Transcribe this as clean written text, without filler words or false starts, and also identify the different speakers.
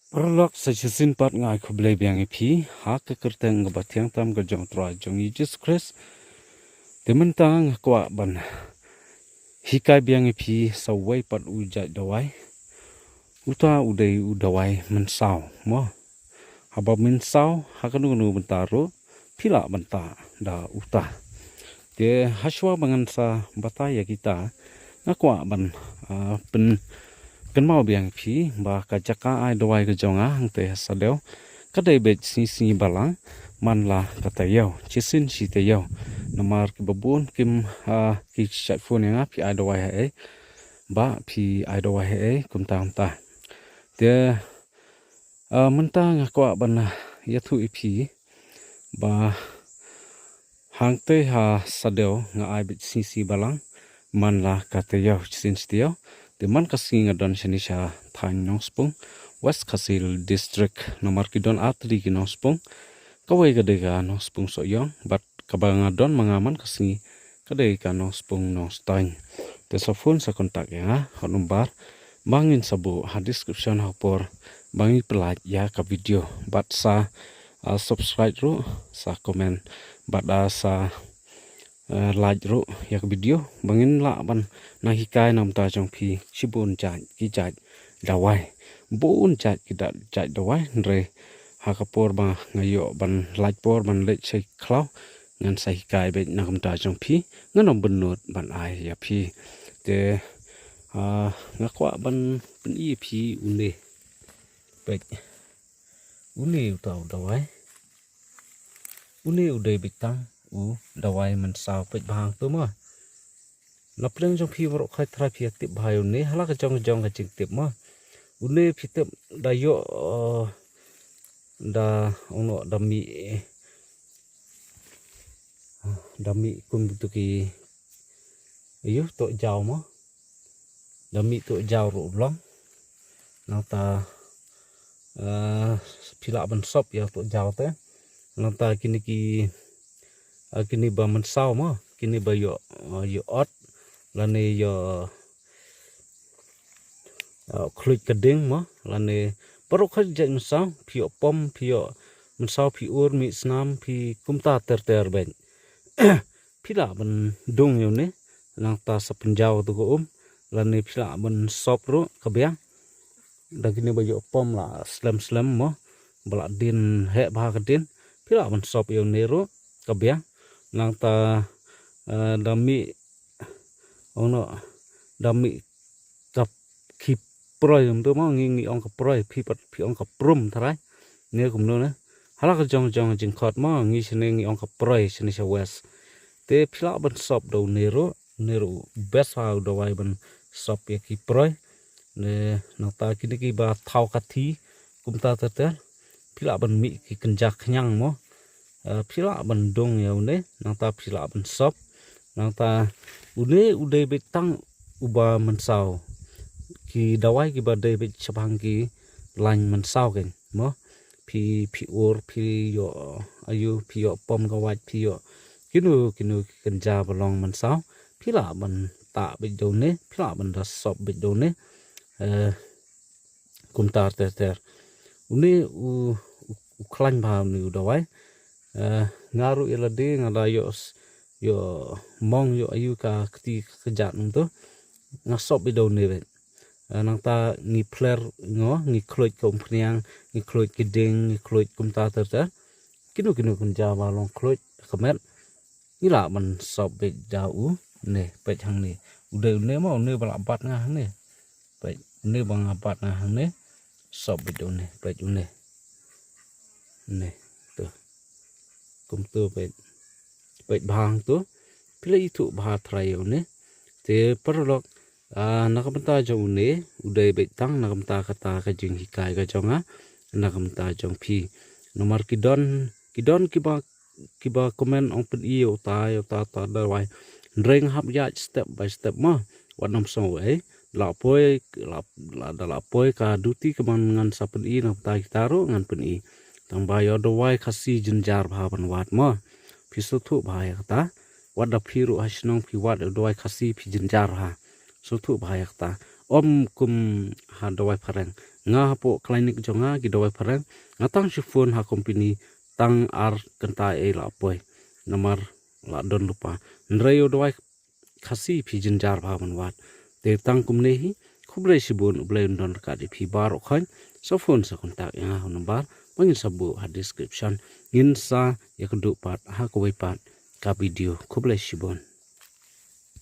Speaker 1: Perlok sejesin pat ngai kublai biang ipi hak kekerteng ngebatiang tam gejong troa jong Jesus Christ tementang kwa ban hikai biang ipi sawai pat ujat dawai uta udai udawai mensau mo haba mensau hakanu nu bentaro pila benta da uta de haswa bangansa bataya kita ngakwa ban pen kan mau biang phi ba ka jaka ai doi ka jonga hang te sadeu ka dei bet si balang man la ka ta yau chisin si te yau namar ki babun kim ki chat phone nga phi ai doi ha ba phi ai doi ha kum ta te menta nga kwa ban ya thu i phi ba hang te ha sadeu nga ai bet si balang man la ka ta yau chisin si te yau de man kasing adon shanisha thang nospung West Kasil District nomor kidon atri ki nospung kawai kadega nospung so yong bat kabang adon mangaman kasing kadega nospung nostang te so phone sa kontak ya honumbar bangin sabu ha description hapor bangi pelaj ya ka video bat sa subscribe ru sa comment bat sa like ro yak video bangin la ban na hikai nam ta jong phi shibun chat ki chat dawai bun chat ki da chat dawai re ha kapor ba ngayo ban like por ban le chai khlau ngan sa hikai be na kam ta jong phi nganom bunut ban ai ya phi te ngakwa ban pen i phi une be une utau dawai une udai bitang dawai man sao pet bang tu mo la pleng jong phi wor khai thra phi tip bhai ne hala ka jong ka ching tip mo une phi tip da yo da ono dami kum tu ki yo to jaw mo dami to jaw ro blong nang ta phila ban sop ya to jaw te nang ta kini ki kini ba man sao mo kini ba yo ot lane yo klik keding mo lane peruk khaj jeng sao phi pom phi man sao phi ur mi snam phi kumta ter ben phila ban dong yo ne lang ta sa penjau tu ko lane phila ban sop ro kabya da kini ba yo pom la slam mo bala din he ba kedin phila ban sop yo ne ro kabya nang ta dami ono dami kap ki proy tu mo ngi ong ka proy phi ong ka prum thrai ne kum no na hala ka jong jing khot mo ngi sene ngi ong ka proy sene sa west te phila ban sop do nero best how do wai ban sop ye ki proy ne nang ta kini ki ba thau ka thi kum ta phila ban mi ki kenjak nyang mo phila ban dong ya ne nang ta phila ban sop nang ta udai betang uba mensau ki dawai ki badai bet chabang ki lain mensau ken mo phi ur phi yo ayu phi yo pom ka wat phi yo kinu kenja balong mensau phila ban ta bet do ne phila ban da sop bet do ne kum tar ter u klan ba ni dawai ngaru ilade ngada yo mong yo ayu ka kti kejat nto ngasop bi do ne bet nang ta ni player ngi kloit kom pniang ngi kloit keding ngi kloit kum ta ter kinu kun ja ba long kloit kamet ni la man sop bet jau ne pet hang ne ude ne mo ne bala bat nga ne pet ne bang bat nga ne sop bet do ne pet ne tu kum tu pet bang tu pilih itu bahat rayu ne te perlok nakamta jong ne udai betang nakamta kata ka jing hikai ka jonga nakamta jong phi nomor kidon kiba komen ong pen i ta dawai reng hap ya step by step ma wanam so la poi ka duti keman ngan sapen i nakamta kitaro ngan pen i tang bayo dawai khasi jenjar bhaban wat ma pisu thu bhaya kata wada phiru hasnong phi wad doi khasi phi jinjar ha so thu bhaya kata om kum ha doi pharang nga hapo klinik jonga gidawai parang ngatang si phone ha company tang ar kenta la poi nomor la don lupa nrayo dawai khasi phi jinjar bha manwat te tang kumne hi khublai sibun ublai don ka di phi bar okhan so phone sa kontak ya number pangin sabu ha description in sa yakdu pat ha ko pat ka video khublai sibun